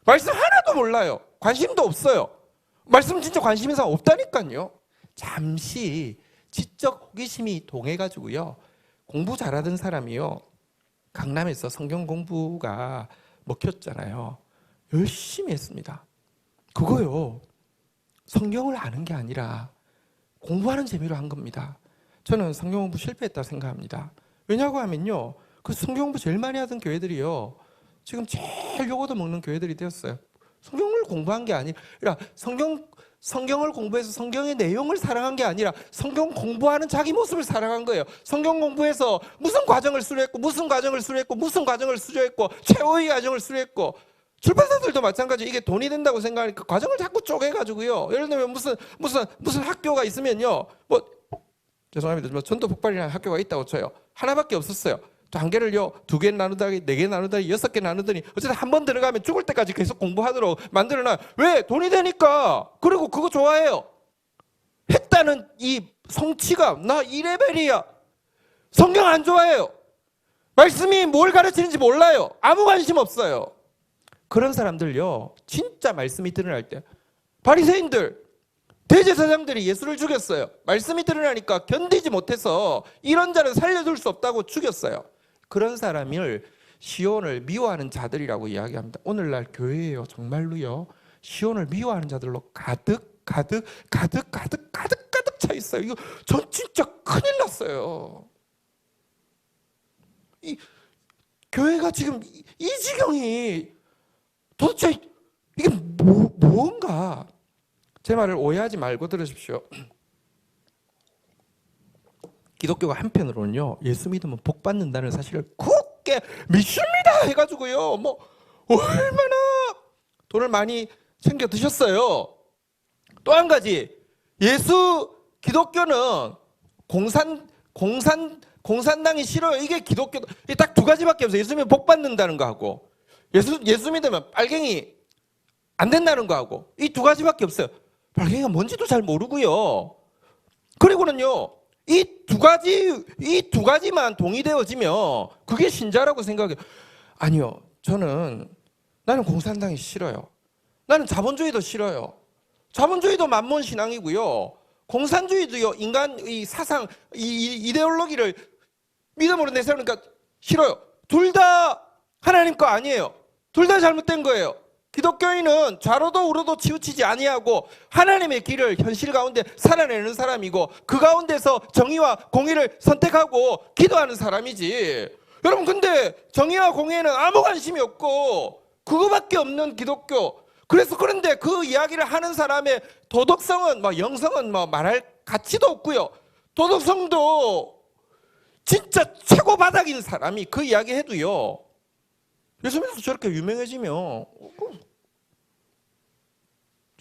Speaker 1: 말씀 하나도 몰라요. 관심도 없어요. 말씀 진짜 관심 있는 사람 없다니까요. 잠시 지적 호기심이 동해가지고요. 공부 잘하던 사람이요. 강남에서 성경 공부가 먹혔잖아요. 열심히 했습니다. 그거요. 성경을 아는 게 아니라 공부하는 재미로 한 겁니다. 저는 성경 공부 실패했다고 생각합니다. 왜냐고 하면요. 그 성경 공부 제일 많이 하던 교회들이요. 지금 제일 요거도 먹는 교회들이 되었어요. 성경을 공부한 게 아니라 성경을 공부해서 성경의 내용을 사랑한 게 아니라 성경 공부하는 자기 모습을 사랑한 거예요. 성경 공부해서 무슨 과정을 수료했고 무슨 과정을 수료했고 무슨 과정을 수료했고 최후의 과정을 수료했고 출판사들도 마찬가지. 이게 돈이 된다고 생각하니까 과정을 자꾸 쪼개가지고요. 예를 들면 무슨 학교가 있으면요. 죄송합니다. 전도 폭발이라는 학교가 있다고 쳐요. 하나밖에 없었어요. 또 한 개를요, 2개 나누다니, 4개 나누다니, 6개 나누더니 어쨌든 한 번 들어가면 죽을 때까지 계속 공부하도록 만들어놔. 왜? 돈이 되니까. 그리고 그거 좋아해요. 했다는 이 성취감. 나 이 레벨이야. 성경 안 좋아해요. 말씀이 뭘 가르치는지 몰라요. 아무 관심 없어요. 그런 사람들요, 진짜 말씀이 드러날 때 바리새인들, 대제사장들이 예수를 죽였어요. 말씀이 드러나니까 견디지 못해서 이런 자는 살려둘 수 없다고 죽였어요. 그런 사람을 시온을 미워하는 자들이라고 이야기합니다. 오늘날 교회에요, 정말로요, 시온을 미워하는 자들로 가득 차 있어요. 이거 전 진짜 큰일 났어요. 이 교회가 지금 이 지경이 도대체 이게 뭔가. 제 말을 오해하지 말고 들으십시오. 기독교가 한편으로는요, 예수 믿으면 복 받는다는 사실을 굳게 믿습니다 해가지고요, 얼마나 돈을 많이 챙겨 드셨어요. 또 한 가지, 기독교는 공산당이 싫어요. 이게 기독교, 딱 2가지밖에 없어요. 예수 믿으면 복 받는다는 거하고, 예수 믿으면 빨갱이 안 된다는 거하고, 이 2가지밖에 없어요. 빨갱이가 뭔지도 잘 모르고요. 그리고는요, 이 두 가지만 동의되어지면 그게 신자라고 생각해요. 아니요, 나는 공산당이 싫어요. 나는 자본주의도 싫어요. 자본주의도 만몬 신앙이고요. 공산주의도요, 인간의 사상, 이데올로기를 믿음으로 내세우니까 싫어요. 둘 다 하나님 거 아니에요. 둘 다 잘못된 거예요. 기독교인은 좌로도 우로도 치우치지 아니하고 하나님의 길을 현실 가운데 살아내는 사람이고, 그 가운데서 정의와 공의를 선택하고 기도하는 사람이지. 여러분, 근데 정의와 공의에는 아무 관심이 없고 그거밖에 없는 기독교. 그런데 그 이야기를 하는 사람의 도덕성은, 영성은 말할 가치도 없고요. 도덕성도 진짜 최고 바닥인 사람이 그 이야기 해도요, 예수 믿어서 저렇게 유명해지면,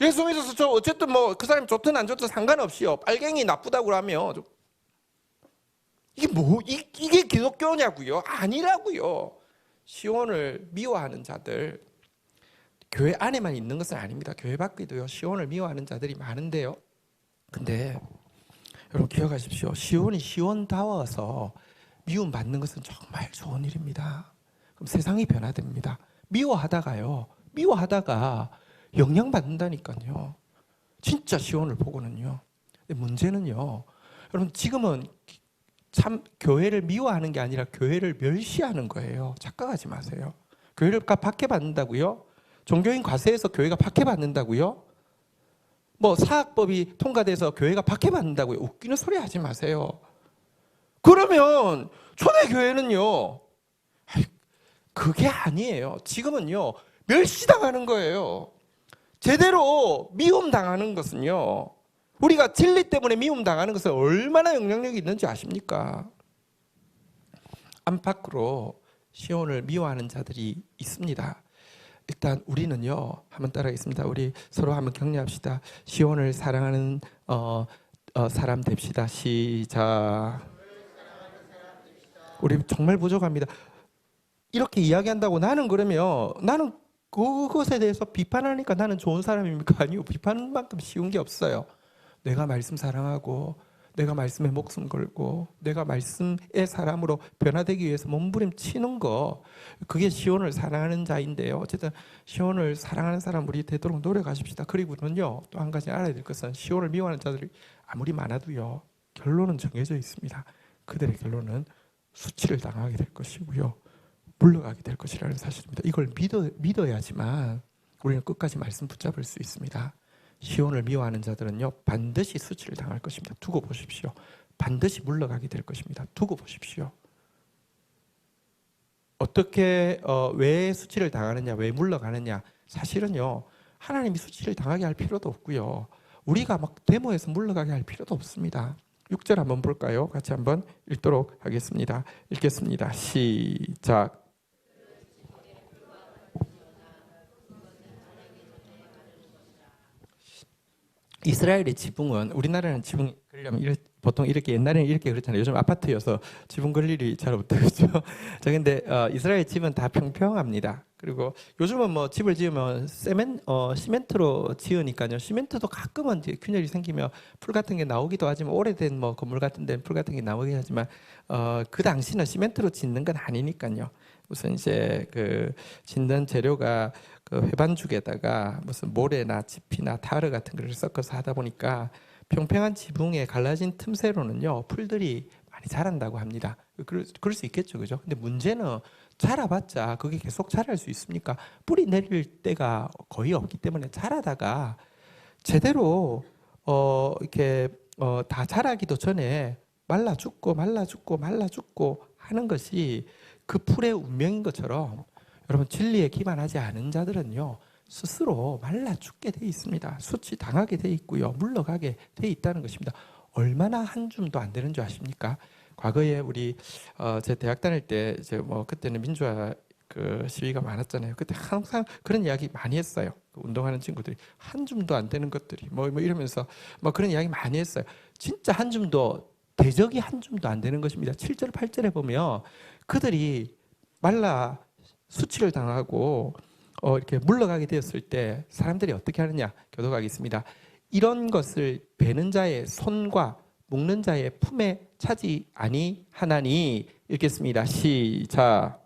Speaker 1: 예수 믿어서 어쨌든 그 사람이 좋든 안 좋든 상관없이요, 빨갱이 나쁘다고 하면 이게 기독교냐고요? 아니라고요. 시온을 미워하는 자들, 교회 안에만 있는 것은 아닙니다. 교회 밖에도요, 시온을 미워하는 자들이 많은데요. 근데 여러분 기억하십시오. 시온이 시온다워서 미움받는 것은 정말 좋은 일입니다. 그럼 세상이 변화됩니다. 미워하다가 영향받는다니까요. 진짜 시온을 보고는요. 근데 문제는요, 여러분 지금은 참 교회를 미워하는 게 아니라 교회를 멸시하는 거예요. 착각하지 마세요. 교회를 박해받는다고요? 종교인 과세에서 교회가 박해받는다고요? 사학법이 통과돼서 교회가 박해받는다고요? 웃기는 소리 하지 마세요. 그러면 초대교회는요, 그게 아니에요. 지금은요, 멸시당하는 거예요. 제대로 미움당하는 것은요, 우리가 진리 때문에 미움당하는 것은 얼마나 영향력이 있는지 아십니까? 안팎으로 시온을 미워하는 자들이 있습니다. 일단 우리는요, 한번 따라하겠습니다. 우리 서로 한번 격려합시다. 시온을 사랑하는 사람 됩시다. 시작. 우리 정말 부족합니다. 이렇게 이야기한다고 나는 그것에 대해서 비판하니까 나는 좋은 사람입니까? 아니요. 비판만큼 쉬운 게 없어요. 내가 말씀 사랑하고 내가 말씀에 목숨 걸고 내가 말씀의 사람으로 변화되기 위해서 몸부림치는 거, 그게 시온을 사랑하는 자인데요. 어쨌든 시온을 사랑하는 사람 우리 되도록 노력하십시다. 그리고는요, 또 한 가지 알아야 될 것은 시온을 미워하는 자들이 아무리 많아도요, 결론은 정해져 있습니다. 그들의 결론은 수치를 당하게 될 것이고요, 물러가게 될 것이라는 사실입니다. 이걸 믿어야지만 우리는 끝까지 말씀 붙잡을 수 있습니다. 시온을 미워하는 자들은요, 반드시 수치를 당할 것입니다. 두고 보십시오. 반드시 물러가게 될 것입니다. 두고 보십시오. 어떻게 왜 수치를 당하느냐, 왜 물러가느냐? 사실은요, 하나님이 수치를 당하게 할 필요도 없고요, 우리가 막 데모해서 물러가게 할 필요도 없습니다. 6절 한번 볼까요? 같이 한번 읽도록 하겠습니다. 읽겠습니다. 시작. 이스라엘의 지붕은, 우리나라는 지붕 그리려면 보통 이렇게, 옛날에는 이렇게 그렇잖아요. 요즘 아파트여서 지붕 그릴 일이 잘 없더라고요. 자, 근데 이스라엘 집은 다 평평합니다. 그리고 요즘은 뭐 집을 지으면 시멘트로 지으니까요. 시멘트도 가끔은 이제 균열이 생기면 풀 같은 게 나오기도 하지만, 오래된 뭐 건물 같은 데는 풀 같은 게 나오긴 하지만 그 당시는 시멘트로 짓는 건 아니니까요. 무슨 이제 그 짓는 재료가 그 회반죽에다가 무슨 모래나 지피나 타르 같은 걸 섞어서 하다 보니까 평평한 지붕에 갈라진 틈새로는요, 풀들이 많이 자란다고 합니다. 그럴 수 있겠죠, 그죠? 근데 문제는 자라봤자 그게 계속 자랄 수 있습니까? 뿌리 내릴 때가 거의 없기 때문에 자라다가 제대로 이렇게 다 자라기도 전에 말라 죽고 하는 것이 그 풀의 운명인 것처럼, 여러분, 진리에 기반하지 않은 자들은요, 스스로 말라 죽게 돼 있습니다. 수치 당하게 돼 있고요, 물러가게 돼 있다는 것입니다. 얼마나 한 줌도 안 되는 줄 아십니까? 과거에 우리 제 대학 다닐 때 이제 뭐 그때는 민주화 그 시위가 많았잖아요. 그때 항상 그런 이야기 많이 했어요. 그 운동하는 친구들이 한 줌도 안 되는 것들이 뭐 이러면서 뭐 그런 이야기 많이 했어요. 진짜 한 줌도, 대적이 한 줌도 안 되는 것입니다. 7절 8절에 보면 그들이 말라 수치를 당하고 이렇게 물러가게 되었을 때 사람들이 어떻게 하느냐, 교독하겠습니다. 이런 것을 베는 자의 손과 묶는 자의 품에 차지 아니하나니. 읽겠습니다. 시작.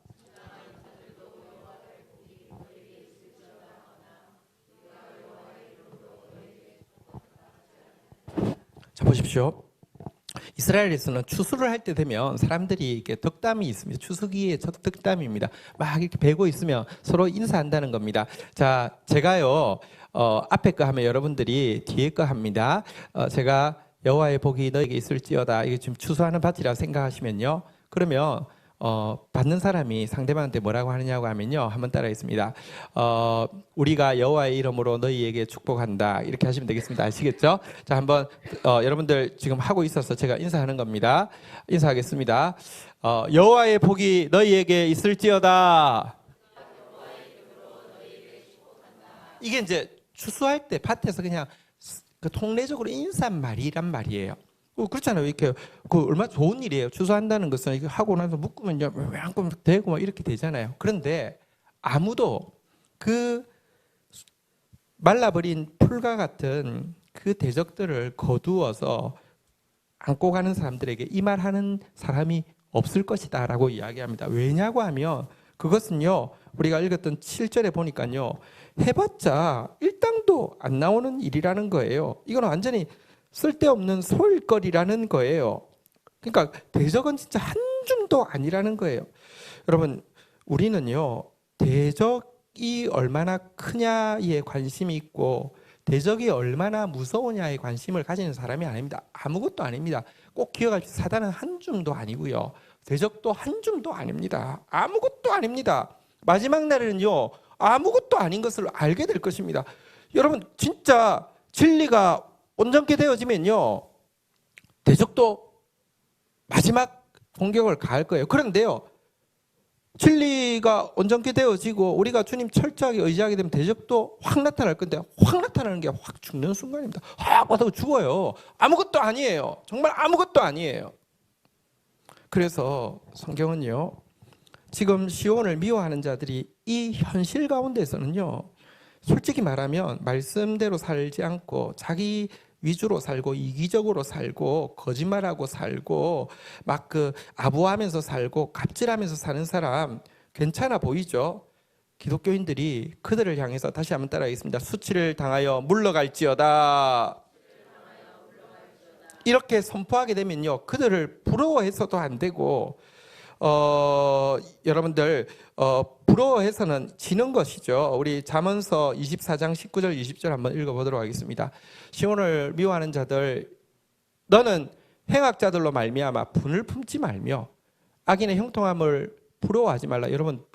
Speaker 1: 자, 보십시오. 이스라엘에서는 추수를 할 때 되면 사람들이 이렇게 덕담이 있습니다. 추수기에 덕담입니다. 막 이렇게 베고 있으면 서로 인사한다는 겁니다. 자, 제가요, 앞에 거 하면 여러분들이 뒤에 거 합니다. 제가 여호와의 복이 너에게 있을지어다, 이게 지금 추수하는 밭이라고 생각하시면요, 그러면 받는 사람이 상대방한테 뭐라고 하느냐고 하면요, 한번 따라하겠습니다. 우리가 여호와의 이름으로 너희에게 축복한다, 이렇게 하시면 되겠습니다. 아시겠죠? 자, 한번 여러분들 지금 하고 있어서 제가 인사하는 겁니다. 인사하겠습니다. 여호와의 복이 너희에게 있을지어다. 이게 이제 추수할 때 밭에서 그냥 그 통례적으로 인사말이란 말이에요. 그렇잖아요. 이렇게 얼마나 좋은 일이에요. 추수한다는 것은 이거 하고 나서 묶으면 이제 한꺼번에 되고 막 이렇게 되잖아요. 그런데 아무도 그 말라버린 풀과 같은 그 대적들을 거두어서 안고 가는 사람들에게 이 말하는 사람이 없을 것이다라고 이야기합니다. 왜냐고 하면 그것은요, 우리가 읽었던 7절에 보니까요, 해봤자 일당도 안 나오는 일이라는 거예요. 이건 완전히 쓸데없는 소일거리라는 거예요. 그러니까 대적은 진짜 한 줌도 아니라는 거예요. 여러분, 우리는요, 대적이 얼마나 크냐에 관심이 있고 대적이 얼마나 무서우냐에 관심을 가지는 사람이 아닙니다. 아무것도 아닙니다. 꼭 기억하십시오. 사단은 한 줌도 아니고요, 대적도 한 줌도 아닙니다. 아무것도 아닙니다. 마지막 날에는요, 아무것도 아닌 것을 알게 될 것입니다. 여러분, 진짜 진리가 온전케 되어지면요, 대적도 마지막 공격을 가할 거예요. 그런데요, 진리가 온전케 되어지고 우리가 주님 철저하게 의지하게 되면 대적도 확 나타날 건데, 확 나타나는 게 확 죽는 순간입니다. 확 와서 죽어요. 아무것도 아니에요. 정말 아무것도 아니에요. 그래서 성경은요, 지금 시온을 미워하는 자들이 이 현실 가운데서는요, 솔직히 말하면 말씀대로 살지 않고 자기 위주로 살고 이기적으로 살고 거짓말하고 살고 막 그 아부하면서 살고 갑질하면서 사는 사람 괜찮아 보이죠? 기독교인들이 그들을 향해서 다시 한번 따라하겠습니다. 수치를 당하여 물러갈지어다. 이렇게 선포하게 되면요, 그들을 부러워해서도 안 되고 여러분들 부러워해서는 지는 것이죠. 우리 잠언서 24장 19절 20절 한번 읽어보도록 하겠습니다. 시온을 미워하는 자들, 너는 행악자들로 말미암아 분을 품지 말며 악인의 형통함을 부러워하지 말라. 여러분,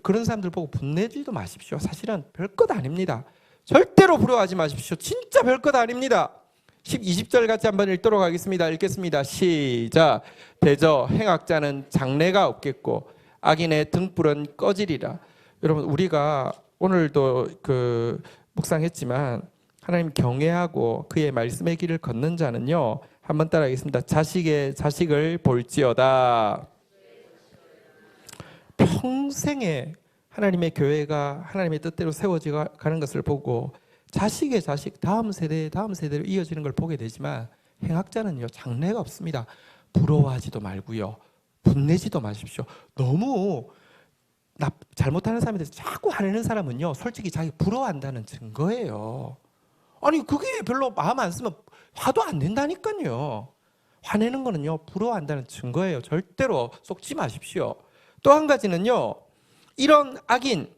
Speaker 1: 그런 사람들 보고 분내지도 마십시오. 사실은 별것 아닙니다. 절대로 부러워하지 마십시오. 진짜 별것 아닙니다. 20절 같이 한번 읽도록 하겠습니다. 읽겠습니다. 시작. 대저 행악자는 장래가 없겠고 악인의 등불은 꺼지리라. 여러분, 우리가 오늘도 묵상했지만 하나님 경외하고 그의 말씀의 길을 걷는 자는요, 한번 따라하겠습니다. 자식의 자식을 볼지어다. 평생에 하나님의 교회가 하나님의 뜻대로 세워져 가는 것을 보고 자식의 자식, 다음 세대로 이어지는 걸 보게 되지만 행악자는요, 장래가 없습니다. 부러워하지도 말고요, 분내지도 마십시오. 너무 잘못하는 사람에 대해서 자꾸 화내는 사람은요, 솔직히 자기 부러워한다는 증거예요. 아니, 그게 별로 마음 안 쓰면 화도 안 낸다니까요. 화내는 거는요, 부러워한다는 증거예요. 절대로 속지 마십시오. 또 한 가지는요, 이런 악인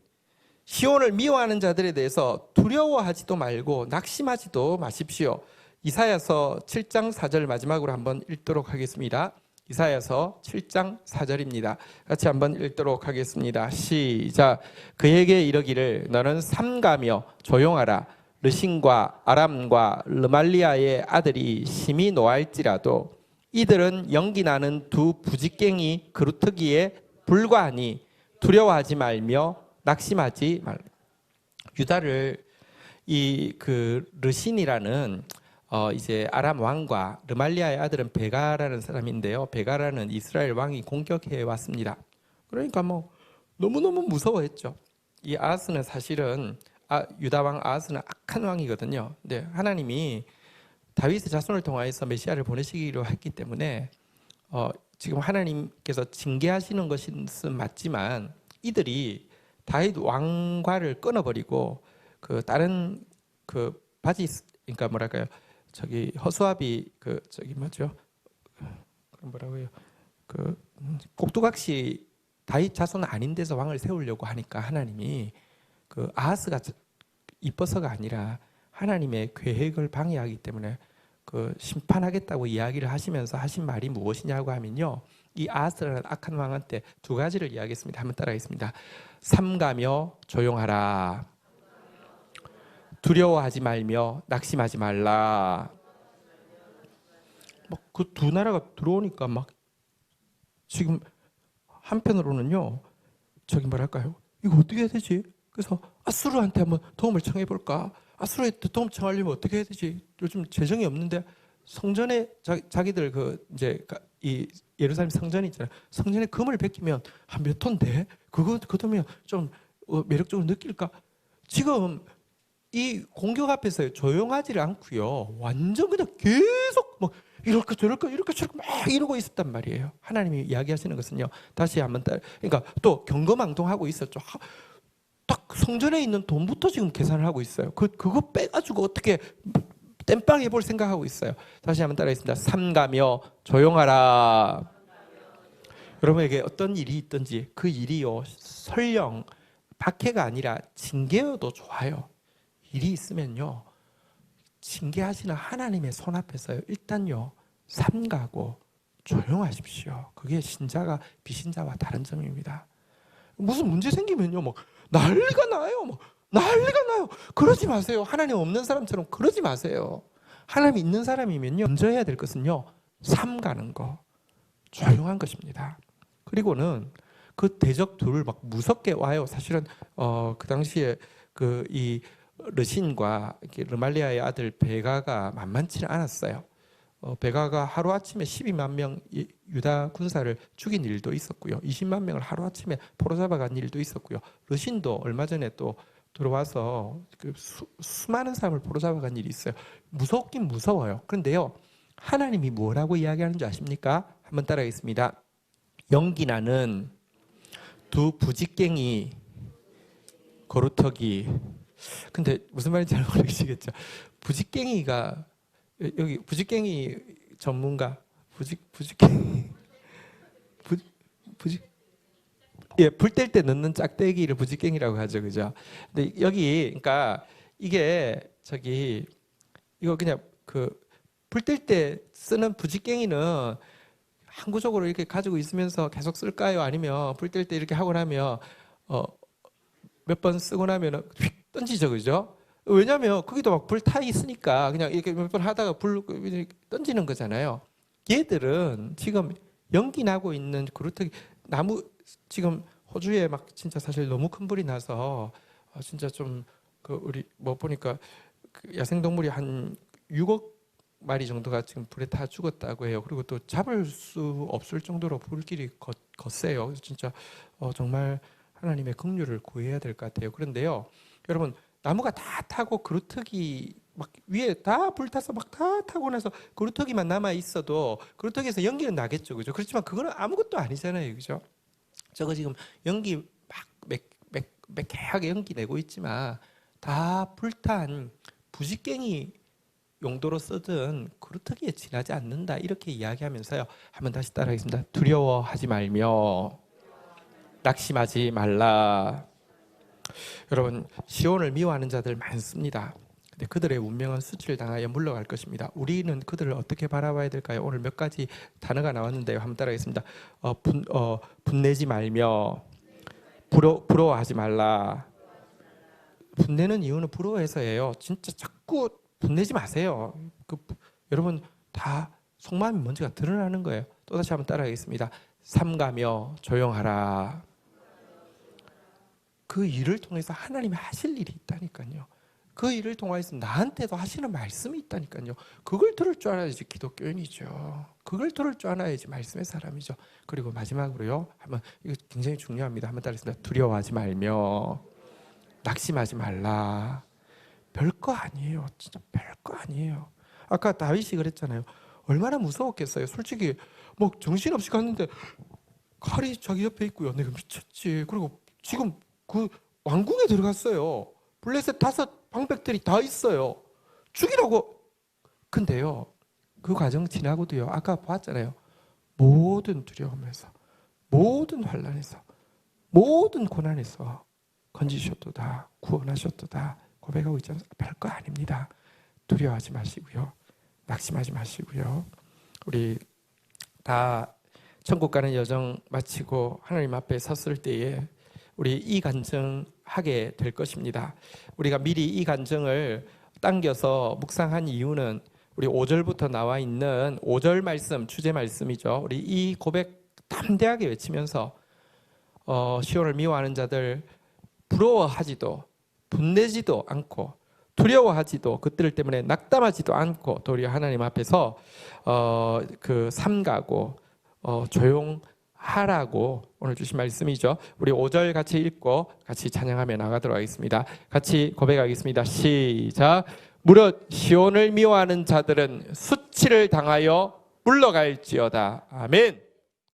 Speaker 1: 시온을 미워하는 자들에 대해서 두려워하지도 말고 낙심하지도 마십시오. 이사야서 7장 4절 마지막으로 한번 읽도록 하겠습니다. 이사야서 7장 4절입니다. 같이 한번 읽도록 하겠습니다. 시작. 그에게 이르기를 너는 삼가며 조용하라. 르신과 아람과 르말리아의 아들이 심히 노할지라도 이들은 연기 나는 두 부직갱이 그루터기에 불과하니 두려워하지 말며 낙심하지 말라. 유다를 르신이라는 이제 아람 왕과 르말리아의 아들은 베가라는 사람인데요. 베가라는 이스라엘 왕이 공격해 왔습니다. 그러니까 너무너무 무서워했죠. 이 아하스는 사실은 유다 왕 아하스는 악한 왕이거든요. 근데 하나님이 다윗의 자손을 통하여서 메시아를 보내시기로 했기 때문에 지금 하나님께서 징계하시는 것은 맞지만 이들이 다윗 왕과를 끊어버리고 다른 바지, 그러니까 뭐랄까요, 허수아비 뭐라고요, 꼭두각시 다윗 자손 아닌 데서 왕을 세우려고 하니까 하나님이 아하스가 이뻐서가 아니라 하나님의 계획을 방해하기 때문에 심판하겠다고 이야기를 하시면서 하신 말이 무엇이냐고 하면요, 이 아하스라는 악한 왕한테 두 가지를 이야기했습니다. 한번 따라하겠습니다. 삼가며 조용하라. 두려워하지 말며 낙심하지 말라. 그 두 나라가 들어오니까 지금 한편으로는요, 뭐랄까요, 이거 어떻게 해야 되지? 그래서 아수르한테 한번 도움을 청해 볼까? 아수르한테 도움 청하려면 어떻게 해야 되지? 요즘 재정이 없는데 성전에 자기들 이 예루살렘 성전이 있잖아요. 성전에 금을 베끼면 한 몇 톤 돼? 그거 돈이면 좀 매력적으로 느낄까? 지금 이 공격 앞에서 조용하지를 않고요, 완전 그냥 계속 이럴까 저럴까 막 이러고 있었단 말이에요. 하나님이 이야기하시는 것은요, 다시 한번 그러니까 또 경거망동하고 있었죠. 딱 성전에 있는 돈부터 지금 계산을 하고 있어요. 그거 빼가지고 어떻게 땜빵 해볼 생각하고 있어요. 다시 한번 따라하겠습니다. 삼가며 조용하라. 여러분에게 어떤 일이 있든지 그 일이요, 설령 박해가 아니라 징계여도 좋아요. 일이 있으면요, 징계하시는 하나님의 손 앞에서요, 일단요 삼가고 조용하십시오. 그게 신자가 비신자와 다른 점입니다. 무슨 문제 생기면요 난리가 나요. 난리가 나요. 그러지 마세요. 하나님 없는 사람처럼 그러지 마세요. 하나님 있는 사람이면요, 먼저 해야 될 것은요, 삼가는 거, 조용한 것입니다. 그리고는 그 대적들을 무섭게 와요. 사실은 그 당시에 이 르신과 르말리아의 아들 베가가 만만치는 않았어요. 베가가 하루아침에 12만 명 유다 군사를 죽인 일도 있었고요. 20만 명을 하루아침에 포로잡아간 일도 있었고요. 르신도 얼마 전에 또 들어와서 그 수많은 사람을 포로잡아간 일이 있어요. 무섭긴 무서워요. 그런데요, 하나님이 뭐라고 이야기하는 줄 아십니까? 한번 따라하겠습니다. 연기나는 두 부직갱이 거루터기. 근데 무슨 말인지 잘 모르시겠죠? 부직갱이가 여기 부직갱이 전문가 부직갱이 부직 예, 불 뗄 때 넣는 짝대기를 부직갱이라고 하죠, 그죠? 근데 여기 그러니까 이게 이거 그냥 그 불 뗄 때 쓰는 부직갱이는 항구적으로 이렇게 가지고 있으면서 계속 쓸까요? 아니면 불 뗄 때 이렇게 하고 나면 몇 번 쓰고 나면 휙 던지죠, 그죠? 왜냐하면 거기도 막 불 타 있으니까 그냥 이렇게 몇 번 하다가 불 던지는 거잖아요. 얘들은 지금 연기 나고 있는 그루터기 나무 지금 호주에 막 진짜 사실 너무 큰 불이 나서 진짜 좀 그 우리 뭐 보니까 그 야생동물이 한 6억 마리 정도가 지금 불에 타 죽었다고 해요. 그리고 또 잡을 수 없을 정도로 불길이 거세요. 그래서 진짜 정말 하나님의 긍휼을 구해야 될 것 같아요. 그런데요, 여러분 나무가 다 타고 그루터기 막 위에 다 불타서 막 다 타고 나서 그루터기만 남아 있어도 그루터기에서 연기는 나겠죠, 그죠? 그렇지만 그거는 아무것도 아니잖아요, 그죠? 저거 지금 연기 막 매캐하게 연기 내고 있지만 다 불탄 부직갱이 용도로 쓰든 그루터기에 지나지 않는다, 이렇게 이야기하면서요. 한번 다시 따라하겠습니다. 두려워하지 말며 낙심하지 말라. 여러분, 시온을 미워하는 자들 많습니다. 근데 그들의 운명은 수치를 당하여 물러갈 것입니다. 우리는 그들을 어떻게 바라봐야 될까요? 오늘 몇 가지 단어가 나왔는데요. 한번 따라하겠습니다. 분내지 말며 부러워하지 말라. 분내는 이유는 부러워해서예요. 진짜 자꾸 분내지 마세요. 여러분 다 속마음이 뭔지가 드러나는 거예요. 또다시 한번 따라하겠습니다. 삼가며 조용하라. 그 일을 통해서 하나님이 하실 일이 있다니까요. 그 일을 통해서 나한테도 하시는 말씀이 있다니까요. 그걸 들을 줄 알아야지 기독교인이죠. 그걸 들을 줄 알아야지 말씀의 사람이죠. 그리고 마지막으로요, 이거 굉장히 중요합니다. 한번 따라하겠습니다. 두려워하지 말며 낙심하지 말라. 별거 아니에요. 진짜 별거 아니에요. 아까 다윗이 그랬잖아요. 얼마나 무서웠겠어요. 솔직히 뭐 정신없이 갔는데 칼이 자기 옆에 있고요. 내가 미쳤지. 그리고 지금 그 왕궁에 들어갔어요. 블레셋 5 방백들이 다 있어요. 죽이라고. 근데요, 그 과정 지나고도요, 아까 봤잖아요. 모든 두려움에서, 모든 환난에서, 모든 고난에서 건지셨도다, 구원하셨도다 고백하고 있잖아요. 별거 아닙니다. 두려워하지 마시고요, 낙심하지 마시고요. 우리 다 천국 가는 여정 마치고 하나님 앞에 섰을 때에 우리 이 간증하게 될 것입니다. 우리가 미리 이 간증을 당겨서 묵상한 이유는 우리 5절부터 나와 있는 5절 말씀, 주제 말씀이죠. 우리 이 고백 담대하게 외치면서 시온을 미워하는 자들 부러워하지도 분내지도 않고 두려워하지도 그들 때문에 낙담하지도 않고 도리어 하나님 앞에서 삼가고 조용하라고 오늘 주신 말씀이죠. 우리 5절 같이 읽고 같이 찬양하며 나가도록 하겠습니다. 같이 고백하겠습니다. 시작. 무릇 시온을 미워하는 자들은 수치를 당하여 물러갈지어다. 아멘.